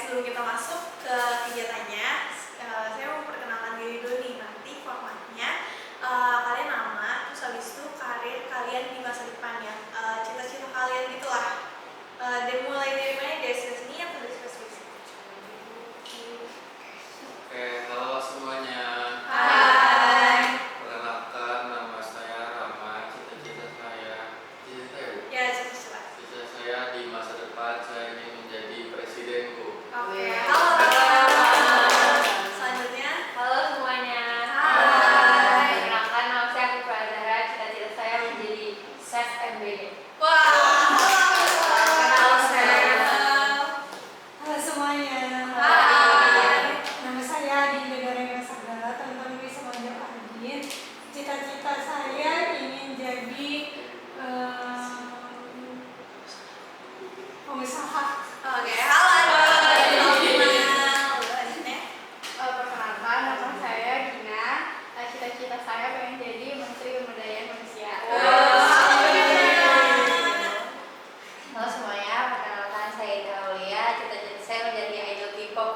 sebelum kita masuk ke kegiatannya, saya mau perkenalkan diri dulu nih. Nanti formatnya kalian nama, terus habis itu karir kalian di masa depan ya, cita-cita kalian gitulah. Dan mulai dari mana, dari sini atau dari spesifik? Oke, halo semuanya. Hai. Perkenalkan, nama saya Rama. Cita-cita saya, cita-cita ya Bu? Ya, cita-cita. Cita saya di masa depan saya ingin menjadi presiden Bu. Oke, halo teman-teman. Selanjutnya, Halo semuanya. Hai. Perkenalkan, nama saya Afifah Azahra. Cita-cita saya menjadi chef MBD. wah, Halo Chef. Halo semuanya. Hai. Nama saya Dinda Gareng Sagala. Teman-teman bisa manggil Adin. Cita-cita saya ingin jadi pengusaha. Oke, halo Adin. Salam kenal. Selanjutnya, Perkenalkan, nama saya Gina. Cita-cita saya pengen jadi Menteri Pemberdayaan Manusia. Halo semuanya, perkenalkan saya Ida Aulia. Cita-cita saya menjadi idol K-pop.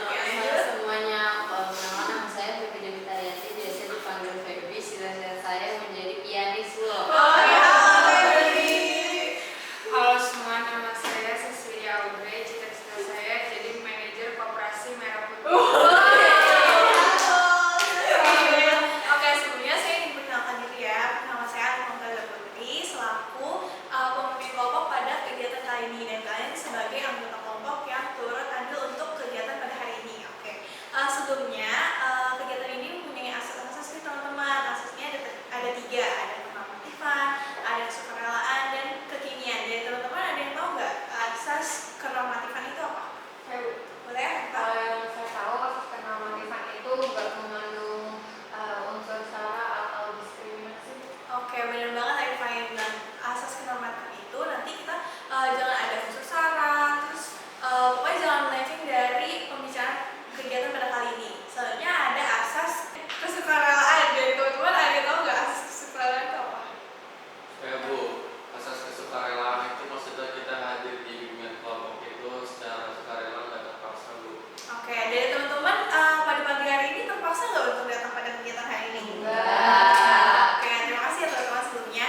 Halo semuanya, nama saya Feby Demitariati, biasa dipanggil Feby. Cita-cita saya menjadi pianis loh. Halo semua, nama saya Cecilia Audrey. Cita-cita saya jadi manajer koperasi Merah Putih. Oke, sebelumnya saya ingin perkenalkan diri ya. Nama saya Alhamdulillah Putri, selaku pemimpin kelompok pada kegiatan kali ini, dan kalian sebagai anggota kelompok yang turut andil untuk kegiatan pada hari ini. Oke, sebelumnya kegiatan ini mempunyai asas-asas nih teman-teman. Asasnya ada 3, ada kenormatifan, ada kesukarelaan, dan kekinian. Jadi teman-teman ada yang tahu nggak asas kenormatifan itu apa? Boleh ya? Kalau yang saya tahu, asas kenormatifan itu nggak mengandung unsur sara atau diskriminasi. Oke, benar banget Arifah yang bilang asas kenormatifan itu nanti kita jangan ada unsur sara, terus pokoknya jangan melenceng dari pembicaraan kegiatan pada kali ini. Selanjutnya ada asas kesukarelaan. Dari teman-teman ada yang tahu nggak asas kesukarelaan itu apa? Ya Bu, asas kesukarelaan itu maksudnya kita hadir di bimbingan kelompok itu secara sukarela, nggak terpaksa Bu. Oke, dari teman-teman pada pagi hari ini terpaksa nggak untuk datang pada kegiatan hari ini? Enggak. Oke, terima kasih ya teman-teman sebelumnya.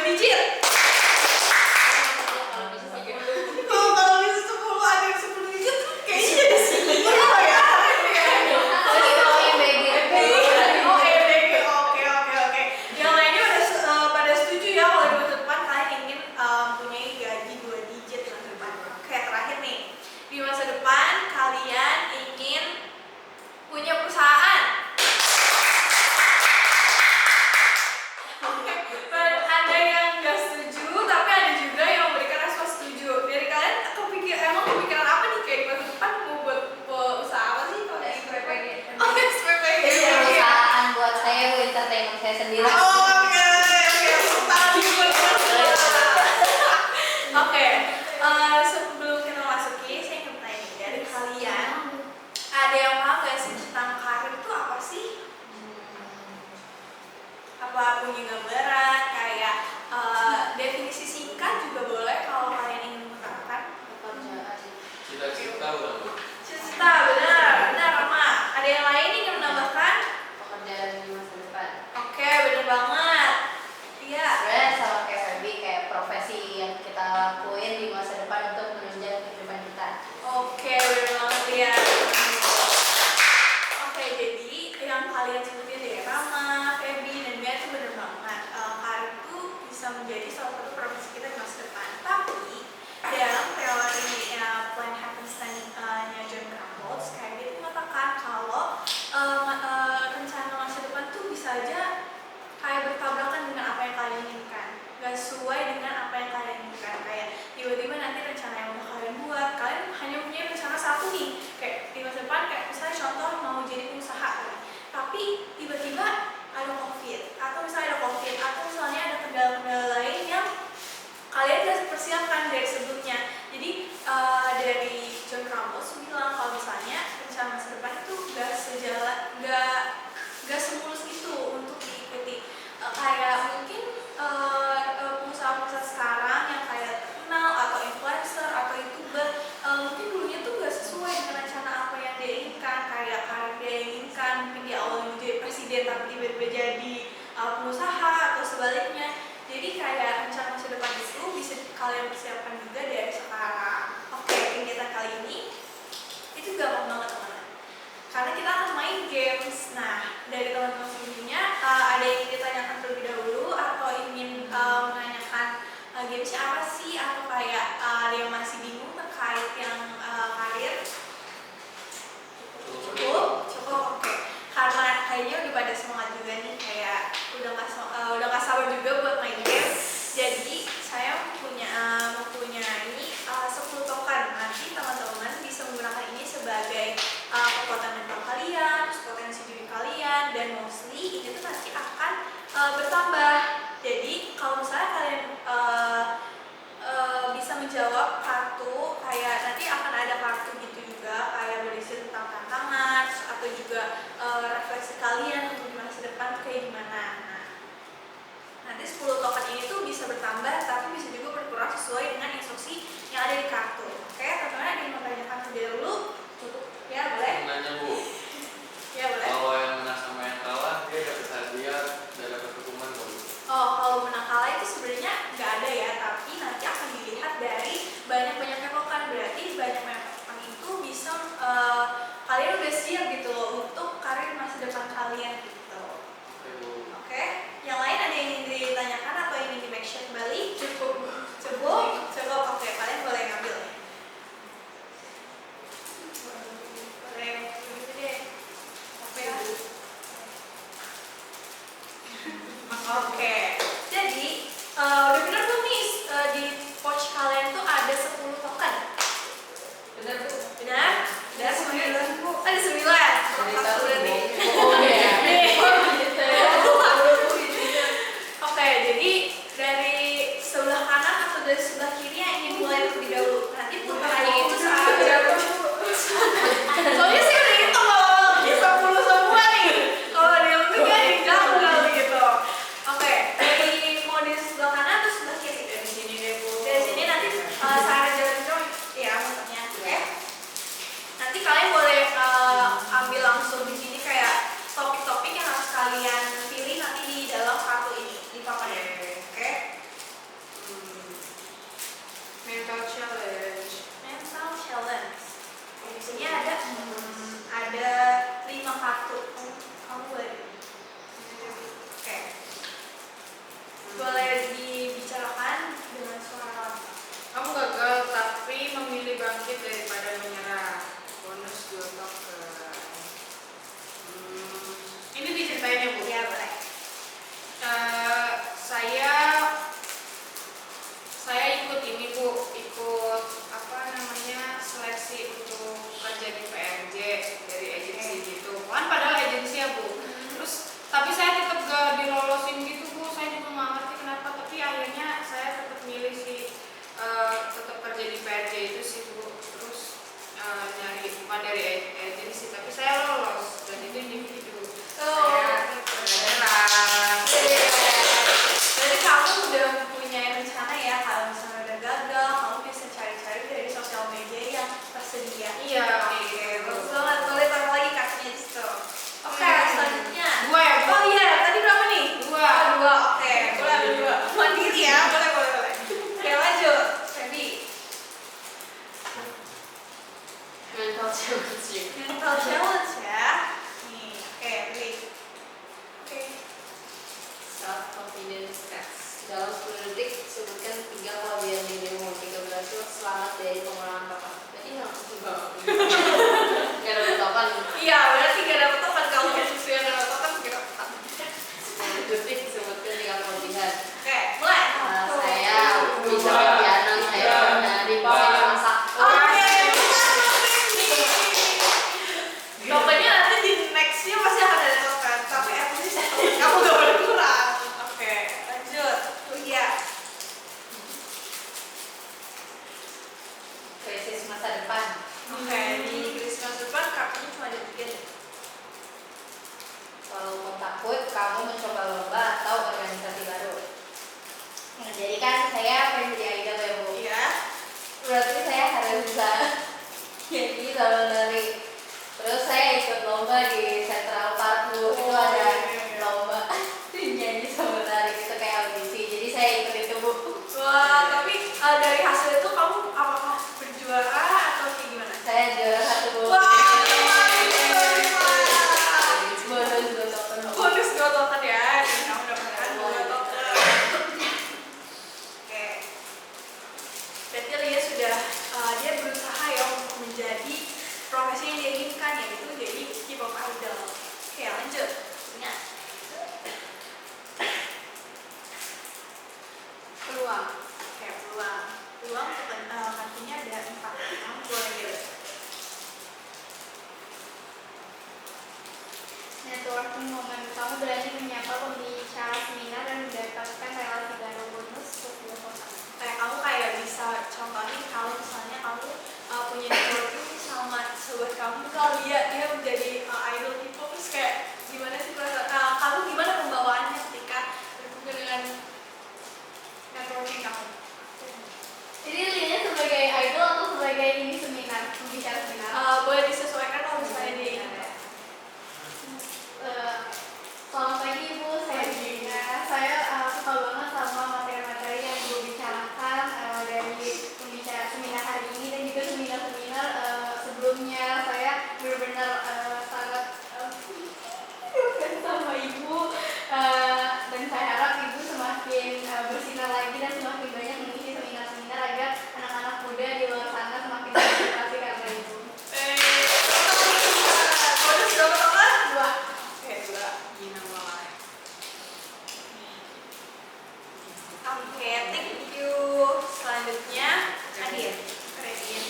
digit? Kalau bisa sih gitu. Kalau bisa 10, ada yang 10 digit tuh kayaknya jadi CEO ya. Oh, EBG. Oh, EBG. Oke, oke, oke. Yang lainnya pada setuju ya kalau di masa depan kalian ingin mempunyai gaji 2 digit di masa depan. Oke, terakhir nih. Di masa depan kalian ingin punya perusahaan. Oke, ada yang nggak setuju, tapi ada juga yang memberikan respon setuju. Dari kalian emang kepikiran apa nih kayak di masa depan mau buat usaha apa sih kalau di SPPG. Oh, SPPG. Jadi perusahaan buat saya, entertainment saya sendiri. Oke, oke. Sebelum kita masuki, saya ingin bertanya nih, dari kalian ada yang paham gak sih tentang karir itu apa sih? Apa punya gambaran kayak definisi singkat juga boleh kalau kalian ingin mengutarakan. Pekerjaan sih. Cita-cita bukan Bu? Cita, benar Rama. Ada yang lain nih yang menambahkan? Pekerjaan di masa depan. Oke, benar banget. Iya. Sebenarnya sama kayak Ferbi, kayak profesi yang kita lakuin di masa depan untuk menunjang kehidupan kita. Oke, benar banget ya. Oke, jadi yang kalian sebutin dari Rama, Feby, dan Mia itu benar banget. Karir itu bisa menjadi salah satu profesi kita di masa depan. Tapi dalam teori Plan Happenstine-nya John Crumbles, kayak dia mengatakan kalau rencana masa depan tuh bisa aja kayak bertabrakan dengan apa yang kalian inginkan, gak sesuai dengan apa yang kalian inginkan. Kayak tiba-tiba nanti rencana yang udah kalian buat, kalian hanya punya rencana satu nih, kayak di masa depan kayak misalnya contoh mau jadi pengusaha kan. Tapi tiba-tiba ada COVID, atau misalnya ada COVID, atau misalnya ada kendala-kendala lain yang kalian gak persiapkan dari sebelumnya. Jadi dari John Crumbles bilang kalau misalnya rencana masa depan itu gak sejalan, gak semulus itu untuk diikuti. Kayak mungkin pengusaha-pengusaha sekarang yang kayak terkenal atau influencer atau youtuber, mungkin dulunya tuh gak sesuai dengan rencana apa yang dia inginkan, kayak karir dia inginkan. Mungkin dia awalnya jadi presiden tapi tiba-tiba jadi pengusaha atau sebaliknya. Jadi kayak rencana masa depan itu bisa kalian persiapkan juga dari sekarang. Oke, kegiatan kali ini itu gampang banget teman-teman, karena kita akan main games. Nah, dari teman-teman sebelumnya ada yang ingin ditanyakan terlebih dahulu atau ingin menanyakan gamesnya apa sih, atau kayak ada yang masih bingung terkait yang karir? Cukup, oke. Karena kayaknya udah pada semangat juga nih, kayak udah nggak sabar juga buat main game. Jadi saya mempunyai 10 token. Nanti teman-teman bisa menggunakan ini sebagai kekuatan mental kalian, terus potensi diri kalian, dan mostly ini tuh nanti akan bertambah. Jadi kalau misalnya kalian bisa menjawab kartu, kayak nanti akan ada kartu gitu juga, kayak berisi tentang tantangan atau juga refleksi kalian untuk di masa depan tuh kayak gimana. Nah, nanti 10 token ini tuh bisa bertambah tapi bisa juga berkurang sesuai dengan instruksi yang ada di kartu. Oke, teman-teman ada yang mau tanyakan terlebih dahulu? Cukup ya, boleh? Nanya Bu, Ya boleh. kalau yang menang sama yang kalah dia dapat hadiah dan dapat hukuman Bu? Oh, kalau menang kalah itu sebenarnya nggak ada ya, tapi nanti akan dilihat dari banyak-banyaknya token. Berarti banyak-banyak token itu bisa kalian udah siap gitu loh untuk karir masa depan kalian gitu. Oke Bu. Oke, yang lain ada yang ingin ditanyakan atau ingin di make sure kembali? Cukup. Oke, kalian boleh ngambil ya. Boleh begitu deh. Oke ya. Oke, jadi udah bener tuh nih di pouch kalian tuh ada 10 token. Benar Bu. Benar? Benar 9 Bu. Ada 9. Dari Satu tahu berarti. Oh ya. Oke, jadi dari sebelah kanan atau dari sebelah kiri yang ingin mulai terlebih dahulu. Nanti putarannya itu saat soalnya sih udah hitung kalau bisa 10 semua nih. Kalau dia penting kan dijanggal gitu. Oke, dari mau di sebelah kanan atau self confidence test. Dalam 10 detik sebutkan 3 kelebihan dirimu. 3 berhasil selamat dari pengulangan papan. Berarti nggak juga nggak dapat papan. Iya, berarti gak dapet token. Kalau sesuai yang gak dapet token, gak dapet token. 10 detik sebutkan 3 kelebihan. Oke, mulai. Saya bisa main piano, saya menari, saya masak. Oke, tokennya nanti di nextnya pasti akan ada token. Tapi at least kamu gak boleh kurang. Oke, lanjut. Iya. Krisis masa depan. Oke, di Christmas depan kartunya cuma ada 3 deh. Kalau mau takut, kamu mencoba lomba atau organisasi baru. Nah, jadi kan saya pengen jadi idol ya Bu. Iya. Berarti saya harus bisa jadi selalu dari. Terus saya ikut lomba di Central Park Bu. Itu ada lomba nyanyi sama menari itu kayak audisi. Jadi saya ikut itu Bu. Wah, tapi dari hasil itu kamu apakah berjuara atau kayak gimana? Saya juara 1 Bu. Wah, Bonus 2 token. bonus 2 token ya. Dan kamu dapatkan 2 token. Oke. Berarti Lia sudah dia berusaha ya untuk menjadi profesi yang dia inginkan, yaitu jadi K-pop idol. Oke, lanjut. Ingat. Peluang. Oke, peluang. Peluang kartunya ada 4. Kamu boleh lihat. Networking momen, kamu berani menyapa pembicara seminar dan mendapatkan relasi ganda bonus 10 token. Kayak kamu kayak bisa contohin kalau misalnya kamu punya networking sama sobat kamu, kalau dia menjadi idol gitu, terus kayak gimana sih perasaan kamu, gimana pembawaannya ketika bertemu dengan networking kamu? Jadi lihatnya sebagai idol atau sebagai ini seminar, pembicara seminar? Boleh disesuaikan kalau misalnya dia ingin. Selamat pagi Ibu, saya Dina. Saya suka banget sama materi-materi yang Ibu bicarakan dari pembicara seminar hari ini dan juga seminar-seminar sebelumnya. Saya benar-benar sangat sama Ibu dan saya harap Ibu semakin bersinar lagi dan semakin banyak mengisi seminar-seminar agar anak-anak muda di luar sana semakin terinspirasi karena Ibu. Bonus berapa token? 2. Oke, 2. Gina mulai. Oke, thank you. Selanjutnya, Adin. Keren.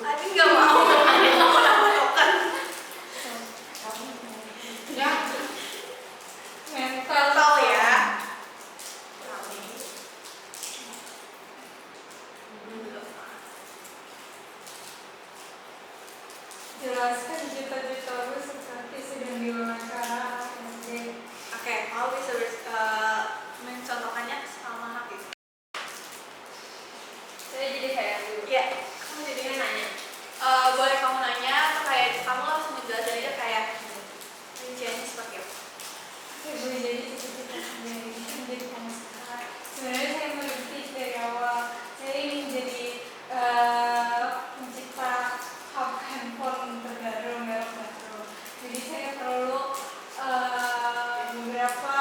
Adin nggak mau. Adin nggak mau nambah token. Ya. Mental. Mental ya. Jelaskan cita-citamu seperti sedang diwawancara SD. Oke, kamu bisa mencontohkannya sama Hafiz. Saya jadi kayak dulu. Iya, kamu jadi nanya. Boleh kamu nanya atau kayak kamu langsung menjelaskan aja kayak rinciannya seperti apa? Ibu jadi cita-cita sendiri menjadi pengusaha. Sebenarnya saya merintis dari awal. Saya ingin menjadi pencipta hub handphone terbaru merek baru. Jadi saya perlu beberapa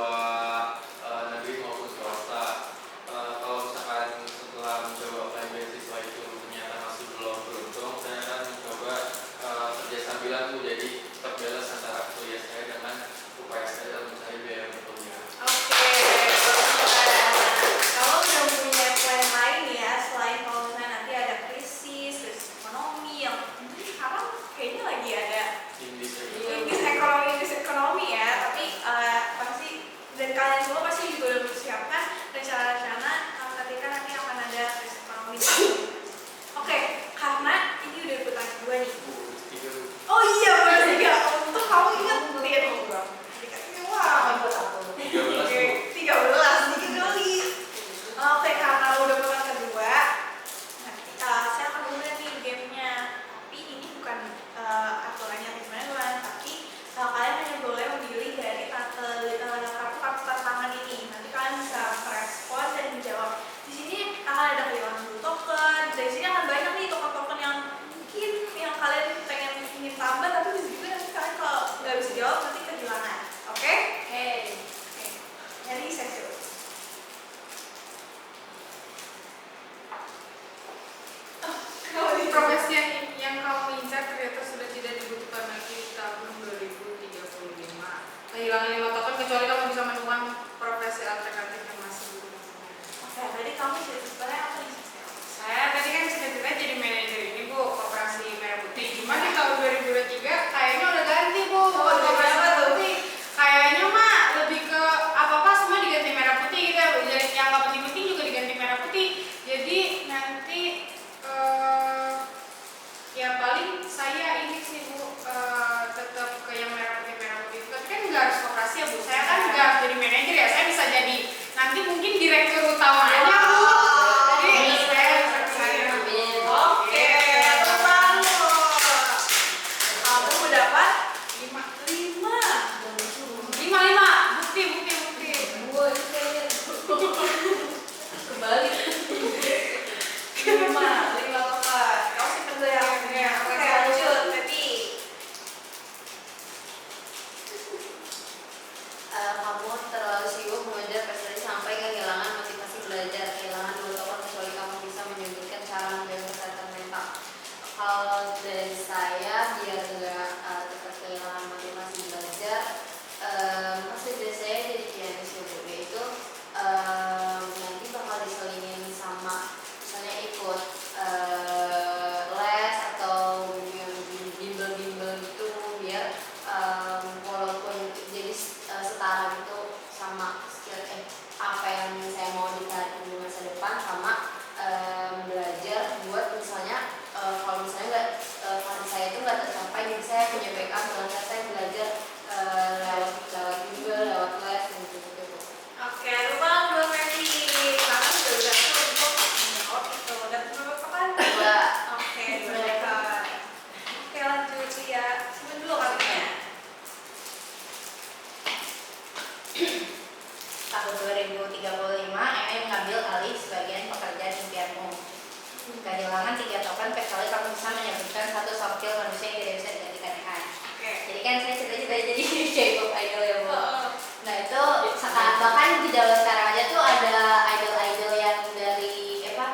mahasiswa negeri maupun swasta. Kalau misalkan setelah mencoba apply beasiswa itu ternyata masih belum beruntung, saya akan mencoba kerja sambilan tuh, jadi tetap balance antara kuliah saya dengan upaya saya dalam mencari biaya untuk kuliah. Oke, kalau udah punya plan lain ya, selain kalau misalnya nanti ada krisis ekonomi yang sekarang kayaknya lagi ada krisis ekonomi ya, tapi pasti dan kalian semua pasti juga udah mempersiapkan rencana-rencana ketika nanti akan ada krisis ekonomi. Oke, karena ini udah ikutan kedua nih. Oh iya, benar tiga. Untuk kamu ingetin. Dikasih uang. 13 dikit kali. Oke, karena udah putaran kedua, nanti saya akan mulai nih gamenya. Tapi ini bukan aturannya gimana, tapi kalian hanya boleh memilih dari kartu tantangan ini. Nanti kalian bisa merespon dan menjawab. Di sini akan ada kehilangan dulu token. Dari sini akan banyak nih token-token yang mungkin yang kalian ingin tambah, tapi di sini nanti kalian kalau nggak bisa jawab nanti kehilangan. Oke? Oke. Jadi saya coba. Profesi yang kamu incar ternyata sudah tidak dibutuhkan lagi di tahun 2035. Kehilangan 5 token kecuali kamu bisa menemukan profesi alternatif yang masih dibutuhkan. Oke, tadi kamu sebenarnya apa nih? Saya tadi kan cita-cita jadi manajer ini Bu, koperasi Merah Putih. Cuma di tahun 2023 kayaknya udah ganti Bu. Oh, Koperasi apa Merah tuh? Putih. Kayaknya mah lebih ke apa-apa semua diganti Merah Putih gitu ya. Jadi yang nggak penting-penting juga diganti Merah Putih. Jadi nanti ya paling saya ini sih Bu, tetap ke yang Merah Putih tapi kan nggak harus koperasi ya Bu, saya kan nggak harus jadi manajer ya, saya bisa jadi nanti mungkin direktur utamanya Bu, jadi saya bisa ke sana. Oke, teman lo. Kamu mendapat 5. Kembali. 5 token. Kau simpen dulu yang punya. Oke, lanjut. Teti. Kamu terlalu sibuk mengejar prestasi sampai kehilangan motivasi belajar. Kehilangan 2 token kecuali kamu bisa menyebutkan cara menjaga kesehatan mental. Kalau dari saya biar nggak tetap kehilangan motivasi belajar, pasti dari saya jadi pianis ya Bu, yaitu nanti bakal diselingin sama misalnya ikut les atau bimbel-bimbel gitu, biar walaupun jadi setara gitu sama skill apa yang saya mau ditarik di masa depan, sama belajar buat misalnya kalau misalnya nggak karir saya itu nggak tercapai, jadi saya punya backup dengan saya belajar lewat bimbel, lewat les dan gitu. Oke, lupa belum ready. Karena sudah berhasil untuk menjawab itu. Dan berapa token? 2. Oke, 2 token. Oke, lanjut ya. Simpen dulu kalinya. Tahun 2035, MM mengambil alih sebagian pekerjaan impianmu. Kehilangan 3 token kecuali kamu bisa menyebutkan 1 soft skill manusia yang tidak bisa digantikan AI. Oke. Jadi kan saya cita-cita jadi K-pop idol ya Bu. Nah itu sekarang bahkan di zaman sekarang aja tuh ada idol-idol yang dari apa?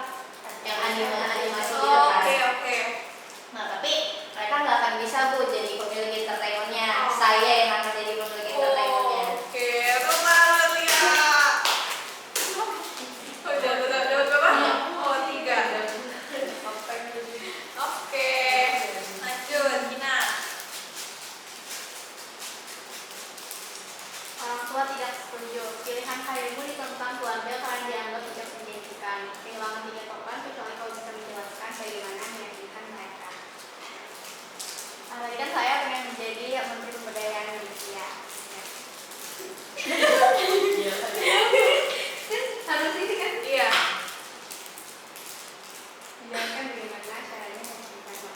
Yang animasi gitu kan. Oke. Nah tapi mereka nggak akan bisa Bu jadi pemilik entertainmentnya. Oh. Saya yang akan jadi pemilik entertainmentnya. Oke, teman lihat. Oh, dapat berapa? Oh, 3. Oke, lanjut, Gina. Orang tua tidak setuju. Pilihan karirmu ditentang keluarga karena dianggap tidak menjanjikan. Kehilangan 3 token kecuali kau bisa menjelaskan bagaimana meyakinkan mereka. Tadi kan saya pengen menjadi Menteri Pemberdayaan Indonesia. Harus ini kan? Iya. Menjelaskan bagaimana caranya meyakinkan mereka.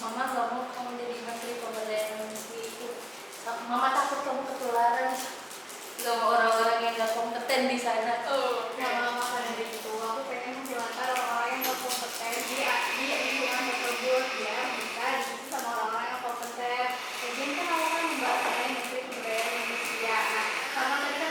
Mama nggak mau kamu jadi menteri pemberdayaan manusia itu. Mama takut kamu ketularan. Gak mau orang-orang yang gak kompeten di sana. Lama-lama karena itu, aku pengen menghilangkan orang-orang yang gak kompeten di lingkungan tersebut, biar bisa diisi sama orang-orang yang kompeten. Jadi kan aku kan membahas mengenai menteri pemberdayaan manusia. Nah, karena tadi kan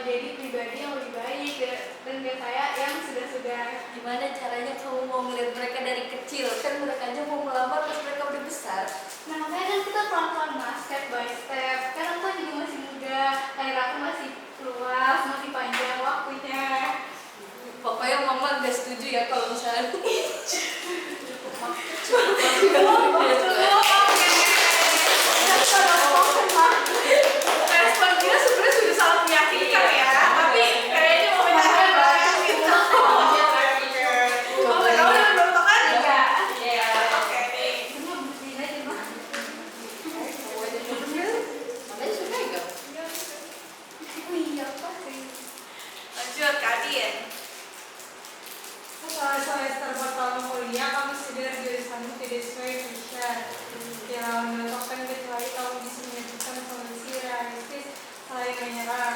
jadi pribadi yang lebih baik dan gak kayak yang sudah-sudah. Gimana caranya kamu mau ngeliat mereka dari kecil? Kan mereka aja mau melamar pas mereka udah besar. Nah makanya kan kita pelan-pelan mas, step by step. Kan aku kan juga masih muda, karir aku masih luas, masih panjang waktunya. Pokoknya mama gak setuju ya kalau misalnya Respon dia sebenarnya sudah sangat meyakinkan ya, tapi kayaknya mau meyakinkan. Oke, kamu udah berontakan? Enggak. Oke nih. Cuma bersihin aja mah. makanya suka gak? Oh iya pasti. Lanjut Kak Adin. Setelah semester pertama kuliah, kamu sadar jurusanmu tidak sesuai passion. Tidak menentukan kecuali kamu bisa menentukan solusi realistis selain menyerah.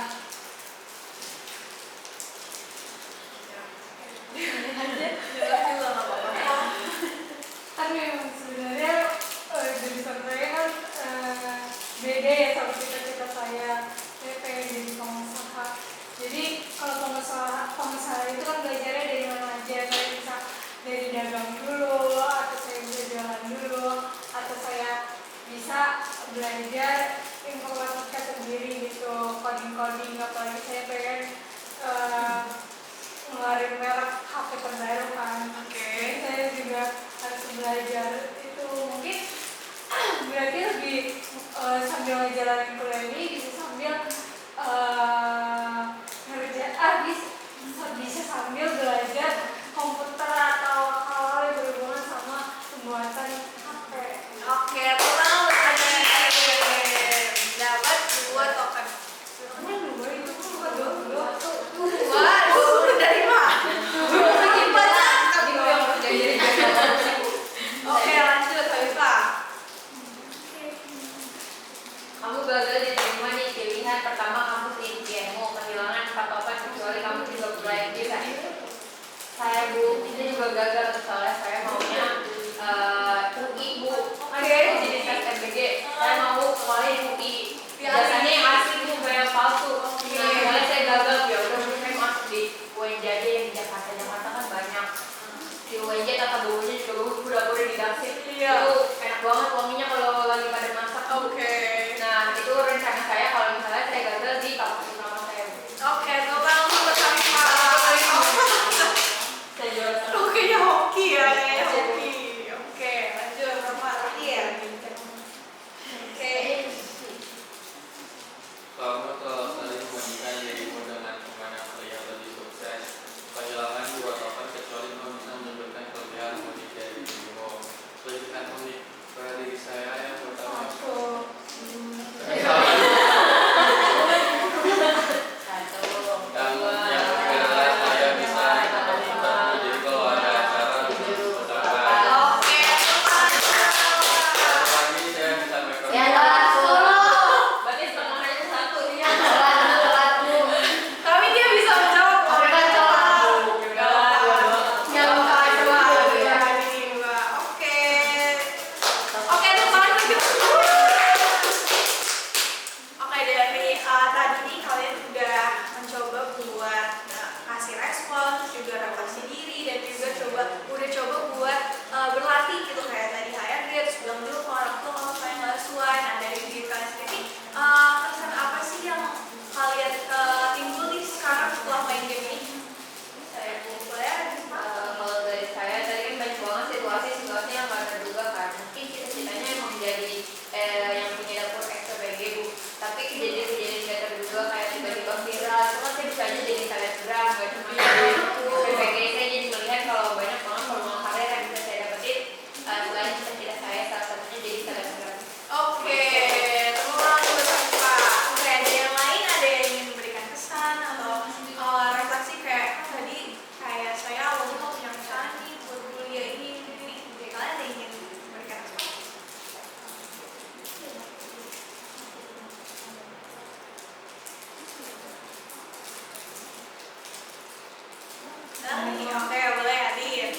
Jelas juga nggak apa-apa. Kan memang sebenarnya jurusan saya kan beda ya sama cita-cita saya. Saya pengen jadi pengusaha. Jadi kalau pengusaha itu kan belajarnya dari mana aja. Saya bisa dari dagang dulu, atau saya bisa jualan dulu, atau saya bisa belajar informatika sendiri gitu, coding, apalagi saya pengen ngeluarin merek HP terbaru kan. Oke. Saya juga harus belajar itu mungkin berarti lebih sambil ngejalanin kuliah ini bisa sambil bisa sambil belajar komputer atau hal-hal yang berhubungan sama pembuatan HP. Oke, tenang dapat 2 token. Karena dua itu bukan dua. Wah, lu dari mana? Makin banyak. Ibu yang kerja jadi jaga. Oke, lanjut Habibah. Kamu gagal diterima nih pilihan pertama kamu IMO kehilangan 4 token kecuali kamu juga belajar bisa. Saya bu, itu juga gagal soalnya saya maunya UI bu. Jadi tes MBG saya mau kemarin UI. Biasanya yang asli bu banyak palsu. Nah, mulai saya gagal ya udah saya masuk di UNJ aja yang di Jakarta kan banyak. Di UNJ tata baunya juga bagus, udah didapet. Iya. Itu enak banget wanginya kalau lagi pada masak. Oke. Nah, itu rencana saya kalau misalnya saya gagal di kampus utama saya. Oke, total buat Habibah. Saya juara satu. Aduh, kayaknya hoki ya, kayaknya hoki. Oke, lanjut sama Adin. Oke. Kamu kalau saling membandingkan dirimu dengan teman yang terlihat lebih sukses, kehilangan 2 token kecuali kamu bisa menyebutkan kelebihan unik dari dirimu. Kelebihan unik pada diri saya yang pertama. Yang adalah saya bisa interview, jadi kalau ada acara bisa berangkat. Oke, Lagi saya bisa make up. Ya, langsung. Berarti setengah aja satu ya. tapi dia bisa menjawab. Aku kan cowok. Yang kedua, ini dua. Oke. Oke, teman gitu. Oke, dari tadi nih kalian udah mencoba buat kasih respon, juga refleksi diri, dan juga udah coba buat berlatih gitu kayak tadi HRD, terus bilang dulu ke orang tua kalau kalian nggak sesuai. Nah dari diri kalian sendiri, kesan apa sih yang kalian timbul nih sekarang setelah main game ini? Saya mulai Kalau dari saya tadi kan banyak banget situasi yang nggak terduga kan. Mungkin cita-citanya emang jadi yang punya dapur XPG bu. Tapi kejadian-kejadian nggak terduga kayak tiba-tiba viral. Cuma saya bisa aja jadi selebgram, nggak cuma jadi XPG. Saya jadi melihat kalau banyak banget peluang karir yang bisa saya dapetin selain cita-cita saya salah satunya jadi selebgram. Oke, teman bersama. Oke, ada yang lain, ada yang ingin memberikan kesan atau refleksi kayak tadi kayak saya awalnya mau punya rencana nih buat kuliah ini. Jadi kalian ada yang ingin memberikan kesan? Oke, boleh Adin.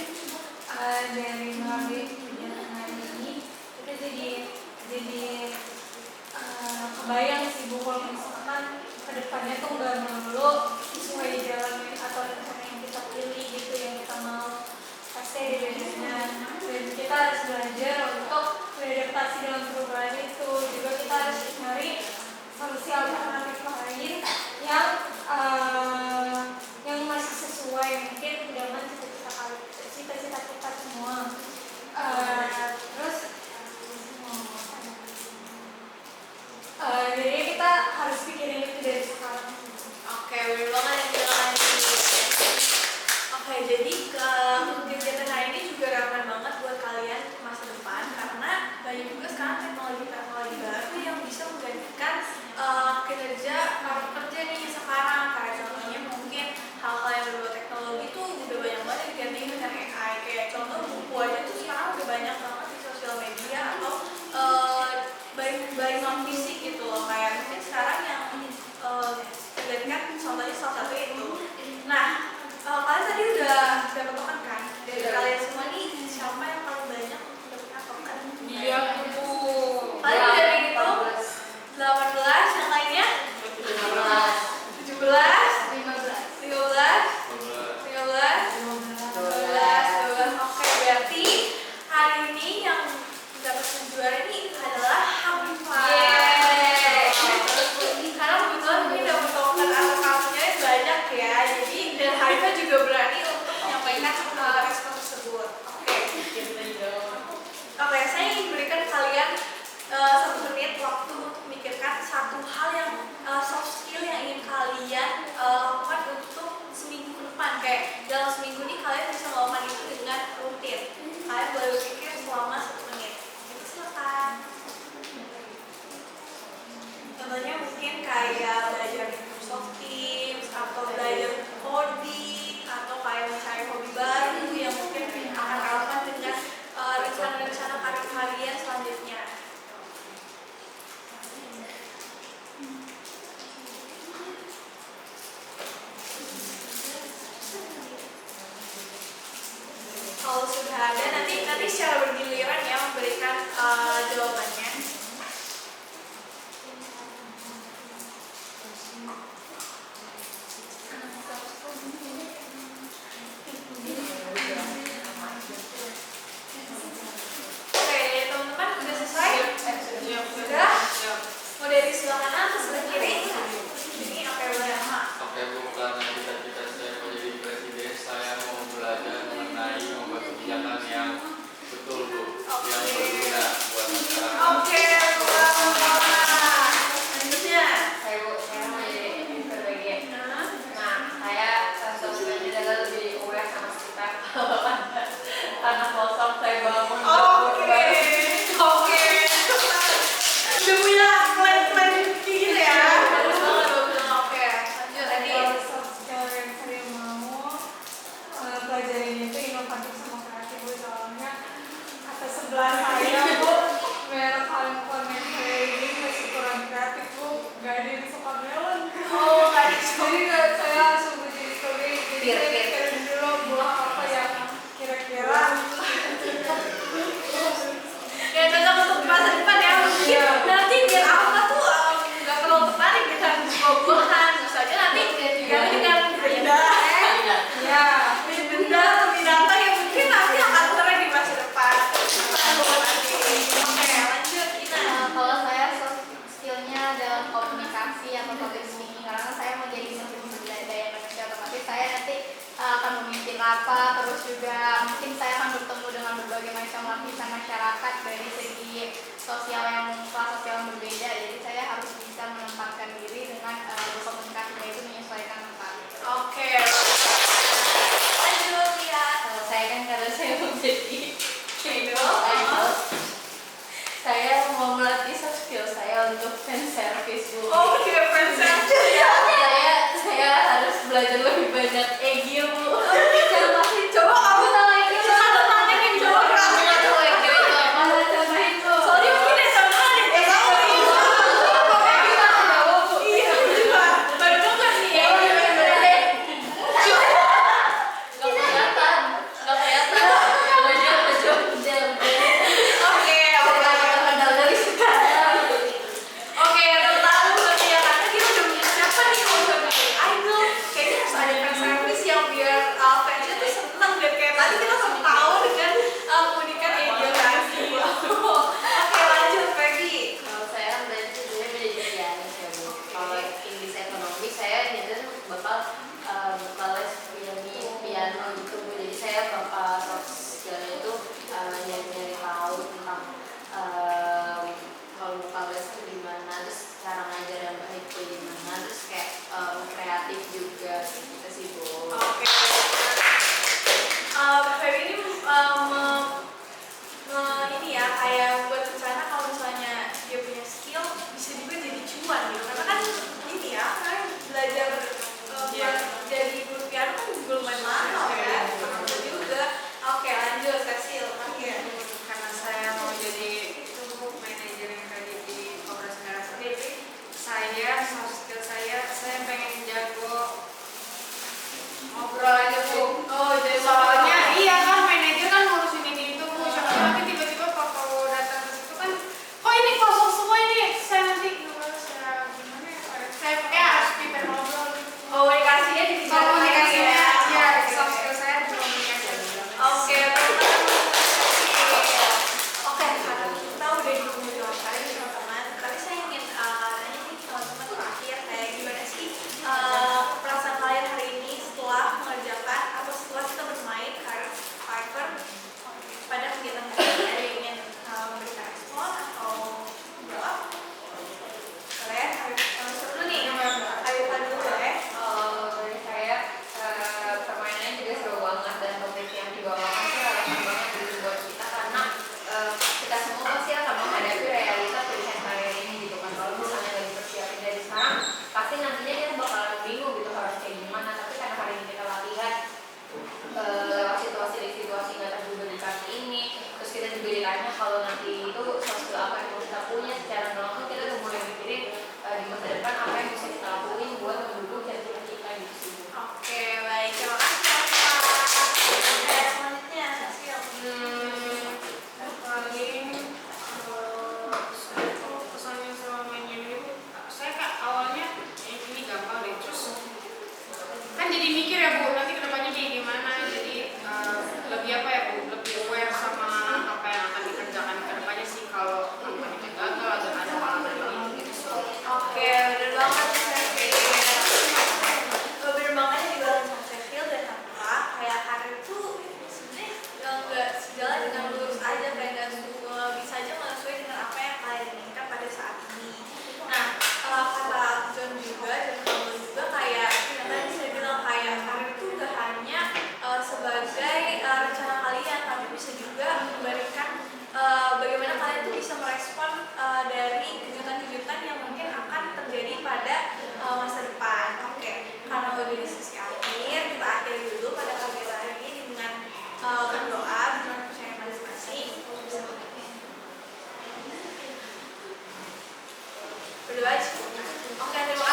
Dari melalui perjalanan ini kita jadi kebayang sih bu kalau misalkan kedepannya tuh nggak melulu sesuai jalan atau rencana yang kita pilih gitu yang kita mau. Pasti ada bedanya, dan kita harus belajar untuk beradaptasi dengan perubahan itu. Juga kita harus nyari solusi alternatif lain yang masih sesuai mungkin dengan cita-cita kita semua. Terus jadi kita harus pikirin itu dari sekarang. Oke, bener banget yang bilang tadi. Oke, jadi kegiatan hari ini juga relevan banget buat kalian untuk masa depan karena banyak juga sekarang teknologi baru yang bisa menggantikan kinerja para pekerja nih sekarang. Kayak contohnya mungkin hal-hal yang berbau teknologi tuh udah banyak banget yang digantiin dengan AI. Kayak contoh buku aja tuh sekarang udah banyak banget di sosial media atau by non fisik gitu loh. Kayak mungkin sekarang yang tergantikan contohnya salah satu itu. Nah, kalian tadi udah token kan? Dari kalian semua nih siapa yang paling banyak mendapatkan token? Iya, Bu. Paling dari itu 18, yang lainnya 17, 15, 12. Oke, berarti hari ini yang mendapatkan juara ini adalah Habifah. Karena kebetulan mungkin dapat token atau kartunya banyak ya, jadi dan Habifah juga berani untuk menyampaikan respon tersebut. Oke, saya ingin berikan kalian 1 menit waktu untuk memikirkan satu hal yang soft skill yang ingin kalian lakukan untuk seminggu ke depan. Kayak dalam seminggu ini kalian bisa melakukan itu dengan rutin. Kalian boleh berpikir selama 1 menit. Jadi silakan. Contohnya mungkin kayak belajar Microsoft Teams atau belajar coding atau kayak mencari hobi baru yang mungkin akan relevan dengan rencana-rencana karir kalian selanjutnya. Kalau sudah ada, nanti secara bergiliran ya memberikan jawabannya. Oke, teman-teman udah selesai? Sudah? Mau dari sebelah kanan atau sebelah kiri? Ini apa yang udah lama? Oke Bu, karena cita-cita saya menjadi presiden, saya mau belajar mengenai membuat kebijakan yang betul Bu, yang berguna buat masyarakat. Oke, selanjutnya. Saya mau jadi editor bagian. Nah, saya salah satu tujuannya adalah lebih aware sama sekitar. Karena kosong saya bangun. Oke. Udah punya plan gitu ya. Bagus banget. Oke, lanjut tadi. Kalau soft skill yang saya mau pelajarin itu inovatif sama kreatif, Bu. Soalnya kata sebelah saya, Bu, merek California ini masih kurang kreatif, Bu. Gak ada yang suka melon. Oh, tadi Jadi saya langsung berdiri strawberry. Jadi saya pikirin dulu buah apa yang kira-kira ya cocok untuk masa depan ya. Mungkin nanti biar apa tuh nggak terlalu tertarik dengan buah-buahan. Misalnya nanti diganti dengan benda, ya. benda atau binatang yang mungkin nanti akan keren di masa depan. Oke, lanjut Ina. Kalau saya soft skillnya dalam komunikasi atau public speaking, karena saya mau jadi sumber daya manusia, otomatis saya nanti akan memimpin rapat, terus juga mungkin saya akan bertemu dengan berbagai macam lapisan masyarakat dari segi sosial yang berbeda. Jadi saya harus bisa menempatkan diri dengan berkomunikasi itu menyesuaikan tempat. Oke, lanjut ya. Kalau saya kan karena saya mau jadi Idol. saya mau melatih soft skill saya untuk fan service Bu. Oh, dia princess ya. Saya harus belajar lebih banyak EG Bu. Coba kamu tahu ini satu tanya yang coba kamu. Soalnya mungkin ya sama ada yang tahu. Iya juga. Baru dengar nih ya. Oke, teman-teman. Oke, terima